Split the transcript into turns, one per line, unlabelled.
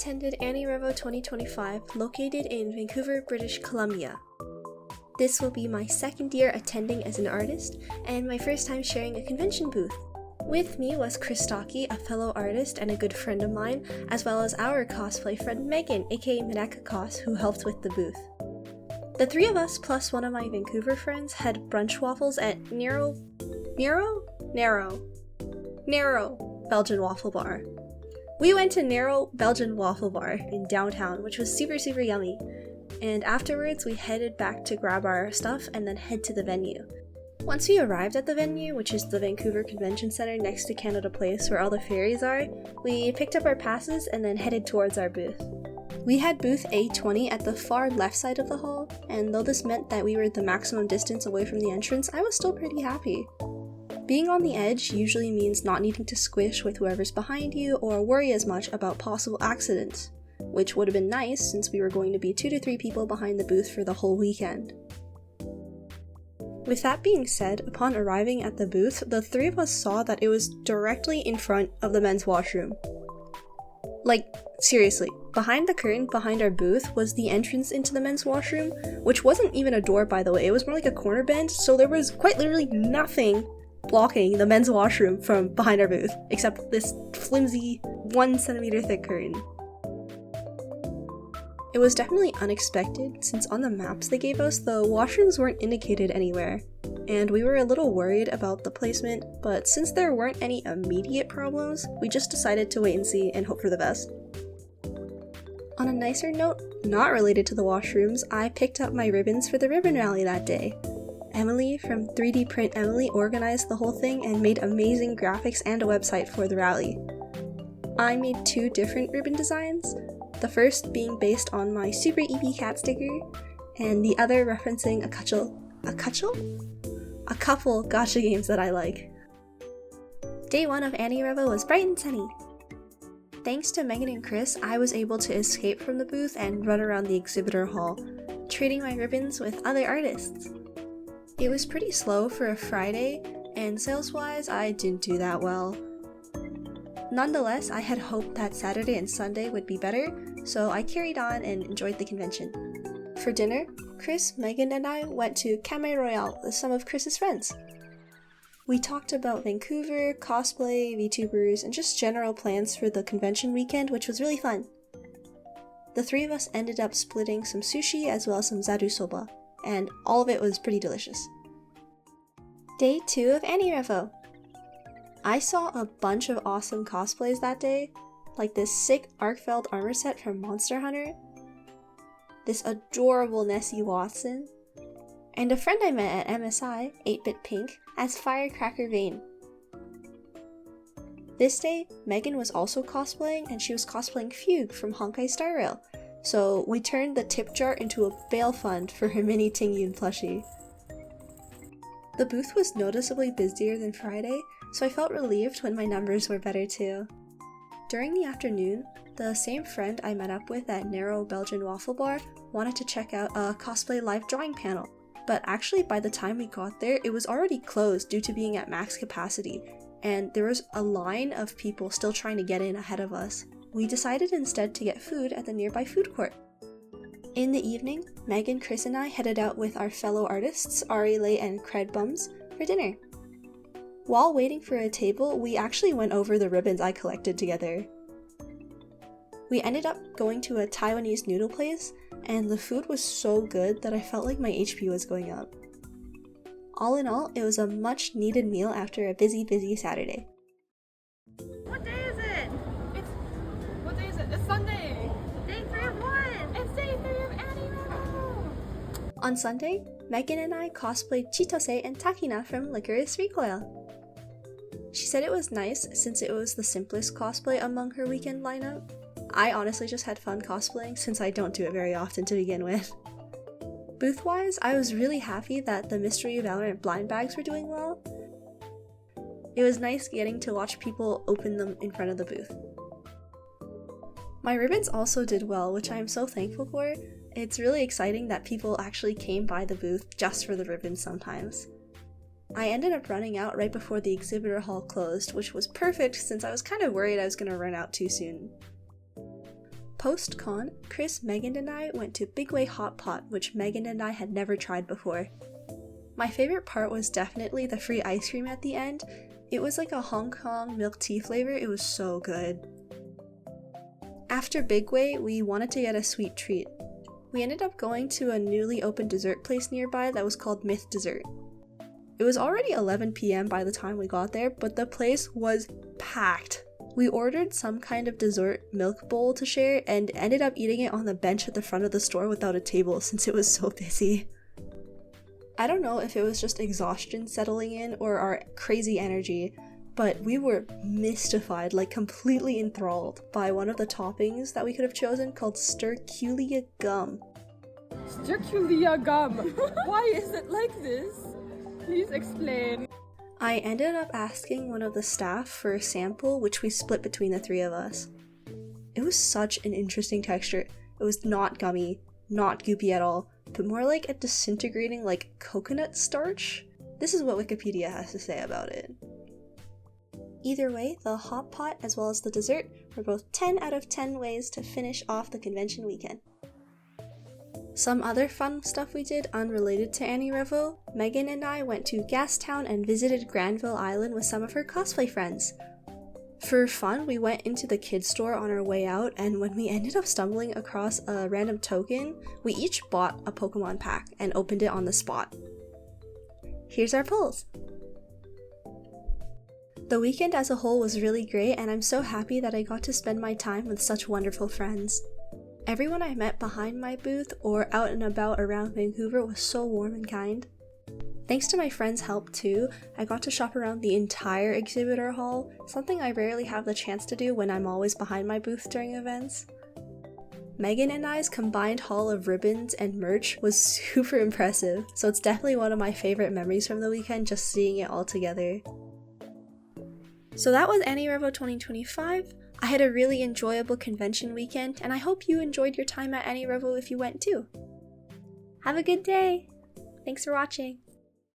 attended anirevo 2025 located in Vancouver, British Columbia. This will be my second year attending as an artist, and my first time sharing a convention booth. With me was Chris Stocky, a fellow artist and a good friend of mine, as well as our cosplay friend Megan, aka Minaka Cos, who helped with the booth. The three of us, plus one of my Vancouver friends, had brunch waffles at Narrow Belgian Waffle Bar. We went to Narrow Belgian Waffle Bar in downtown, which was super yummy. And afterwards, we headed back to grab our stuff and then head to the venue. Once we arrived at the venue, which is the Vancouver Convention Center next to Canada Place where all the ferries are, we picked up our passes and then headed towards our booth. We had booth A20 at the far left side of the hall, and though this meant that we were the maximum distance away from the entrance, I was still pretty happy. Being on the edge usually means not needing to squish with whoever's behind you or worry as much about possible accidents, which would have been nice since we were going to be 2 to 3 people behind the booth for the whole weekend. With that being said, upon arriving at the booth, the three of us saw that it was directly in front of the men's washroom. Like, seriously, behind the curtain behind our booth was the entrance into the men's washroom, which wasn't even a door, by the way. It was more like a corner bench, so there was quite literally nothing blocking the men's washroom from behind our booth, except this flimsy 1 centimeter thick curtain. It was definitely unexpected, since on the maps they gave us, the washrooms weren't indicated anywhere, and we were a little worried about the placement, but since there weren't any immediate problems, we just decided to wait and see and hope for the best. On a nicer note, not related to the washrooms, I picked up my ribbons for the ribbon rally that day. Emily from 3D Print Emily organized the whole thing and made amazing graphics and a website for the rally. I made 2 different ribbon designs, the first being based on my Super EP cat sticker, and the other referencing a couple gacha games that I like. Day 1 of anirevo was bright and sunny. Thanks to Megan and Chris, I was able to escape from the booth and run around the exhibitor hall, trading my ribbons with other artists. It was pretty slow for a Friday, and sales-wise, I didn't do that well. Nonetheless, I had hoped that Saturday and Sunday would be better, so I carried on and enjoyed the convention. For dinner, Chris, Megan, and I went to Came Royale with some of Chris's friends. We talked about Vancouver, cosplay, VTubers, and just general plans for the convention weekend, which was really fun. The three of us ended up splitting some sushi as well as some zaru soba, and all of it was pretty delicious. Day 2 of anirevo. I saw a bunch of awesome cosplays that day, like this sick Arkfeld armor set from Monster Hunter, this adorable Nessie Watson, and a friend I met at MSI, 8-Bit Pink, as Firecracker Vane. This day, Megan was also cosplaying, and she was cosplaying Fugue from Honkai Star Rail, so we turned the tip jar into a bail fund for her mini Tingyun plushie. The booth was noticeably busier than Friday, so I felt relieved when my numbers were better too. During the afternoon, the same friend I met up with at Narrow Belgian Waffle Bar wanted to check out a cosplay live drawing panel, but actually by the time we got there, it was already closed due to being at max capacity, and there was a line of people still trying to get in ahead of us. We decided instead to get food at the nearby food court. In the evening, Megan, Chris, and I headed out with our fellow artists, Ari Lay and Cred Bums, for dinner. While waiting for a table, we actually went over the ribbons I collected together. We ended up going to a Taiwanese noodle place, and the food was so good that I felt like my HP was going up. All in all, it was a much needed meal after a busy Saturday.
What day is it? What day is it? It's Sunday! Day 3 of what? It's day 3 of anirevo!
On Sunday, Megan and I cosplayed Chitose and Takina from Licorice Recoil. She said it was nice since it was the simplest cosplay among her weekend lineup. I honestly just had fun cosplaying since I don't do it very often to begin with. Booth-wise, I was really happy that the Mystery Valorant blind bags were doing well. It was nice getting to watch people open them in front of the booth. My ribbons also did well, which I am so thankful for. It's really exciting that people actually came by the booth just for the ribbons sometimes. I ended up running out right before the exhibitor hall closed, which was perfect since I was kind of worried I was going to run out too soon. Post-con, Chris, Megan, and I went to Big Way Hot Pot, which Megan and I had never tried before. My favorite part was definitely the free ice cream at the end. It was like a Hong Kong milk tea flavor. It was so good. After Big Way, we wanted to get a sweet treat. We ended up going to a newly opened dessert place nearby that was called Myth Dessert. It was already 11 p.m. by the time we got there, but the place was packed. We ordered some kind of dessert milk bowl to share and ended up eating it on the bench at the front of the store without a table since it was so busy. I don't know if it was just exhaustion settling in or our crazy energy, but we were mystified, like completely enthralled by one of the toppings that we could have chosen called Sterculia gum.
Sterculia gum! Why is it like this? Please explain.
I ended up asking one of the staff for a sample, which we split between the three of us. It was such an interesting texture. It was not gummy, not goopy at all, but more like a disintegrating like coconut starch. This is what Wikipedia has to say about it. Either way, the hot pot as well as the dessert were both 10 out of 10 ways to finish off the convention weekend. Some other fun stuff we did unrelated to anirevo, Megan and I went to Gastown and visited Granville Island with some of her cosplay friends. For fun, we went into the kids store on our way out, and when we ended up stumbling across a random token, we each bought a Pokemon pack and opened it on the spot. Here's our pulls! The weekend as a whole was really great, and I'm so happy that I got to spend my time with such wonderful friends. Everyone I met behind my booth or out and about around Vancouver was so warm and kind. Thanks to my friends' help too, I got to shop around the entire exhibitor hall, something I rarely have the chance to do when I'm always behind my booth during events. Megan and I's combined haul of ribbons and merch was super impressive, so it's definitely one of my favorite memories from the weekend, just seeing it all together. So that was anirevo 2025. I had a really enjoyable convention weekend, and I hope you enjoyed your time at anirevo if you went too. Have a good day! Thanks for watching!